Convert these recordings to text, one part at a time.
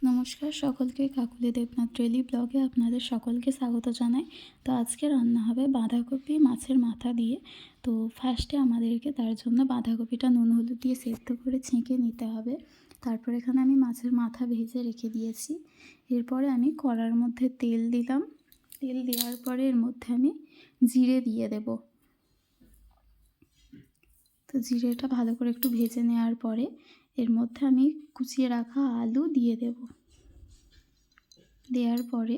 নমস্কার সকলকে, কাকুলি দেবনাথ ডেইলি ব্লগে আপনাদের সকলকে স্বাগত জানাই। তো আজকে রান্না হবে বাঁধাকপি মাছের মাথা দিয়ে। তো ফার্স্টে আমাদেরকে তার জন্য বাঁধাকপিটা নুন হলুদ দিয়ে সেদ্ধ করে ছেঁকে নিতে হবে। তারপর এখানে আমি মাছের মাথা ভেজে রেখে দিয়েছি। এরপরে আমি কড়ার মধ্যে তেল দিলাম। তেল দেওয়ার পরে এর মধ্যে আমি জিরে দিয়ে দেব। তো জিরেটা ভালো করে একটু ভেজে নেওয়ার পরে এর মধ্যে আমি কুচিয়ে রাখা আলু দিয়ে দেব। দেওয়ার পরে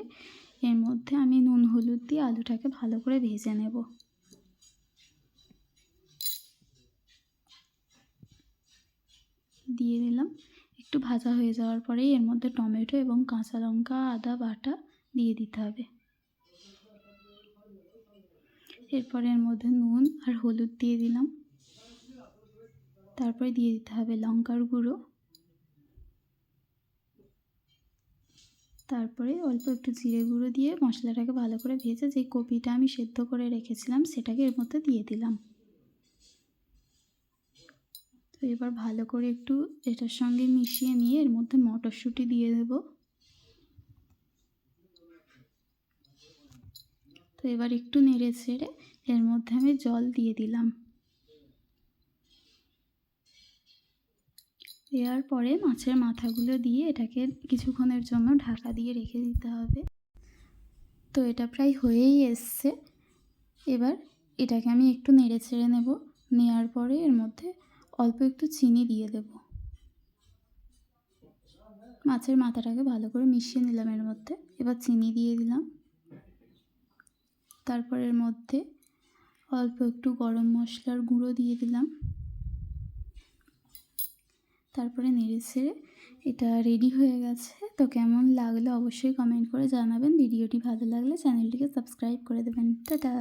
এর মধ্যে আমি নুন হলুদ দিয়ে আলুটাকে ভালো করে ভেজে নেব। দিয়ে দিলাম। একটু ভাজা হয়ে যাওয়ার পরেই এর মধ্যে টমেটো এবং কাঁচা লঙ্কা আদা বাটা দিয়ে দিতে হবে। এরপরে এর মধ্যে নুন আর হলুদ দিয়ে দিলাম। তারপরে দিয়ে দিতে হবে লঙ্কার গুঁড়ো। তারপরে অল্প একটু জিরে গুঁড়ো দিয়ে মশলাটাকে ভালো করে ভেজে যে কপিটা আমি সেদ্ধ করে রেখেছিলাম সেটাকে এর মধ্যে দিয়ে দিলাম। তো এবার ভালো করে একটু এটার সঙ্গে মিশিয়ে নিয়ে এর মধ্যে মটরশুঁটি দিয়ে দেব। তো এবার একটু নেড়ে ছেড়ে এর মধ্যে আমি জল দিয়ে দিলাম। দেওয়ার পরে মাছের মাথাগুলো দিয়ে এটাকে কিছুক্ষণের জন্য ঢাকা দিয়ে রেখে দিতে হবে। তো এটা প্রায় হয়েই এসছে। এবার এটাকে আমি একটু নেড়ে ছেড়ে নেব। নেওয়ার পরে এর মধ্যে অল্প একটু চিনি দিয়ে দেব। মাছের মাথাটাকে ভালো করে মিশিয়ে নিলাম এর মধ্যে। এবার চিনি দিয়ে দিলাম। তারপর এর মধ্যে অল্প একটু গরম মশলার গুঁড়ো দিয়ে দিলাম। তারপরে নেড়ে ছেড়ে এটা রেডি হয়ে গেছে। তো কেমন লাগলো অবশ্যই কমেন্ট করে জানাবেন। ভিডিওটি ভালো লাগলে চ্যানেলটিকে সাবস্ক্রাইব করে দেবেন। টাটা।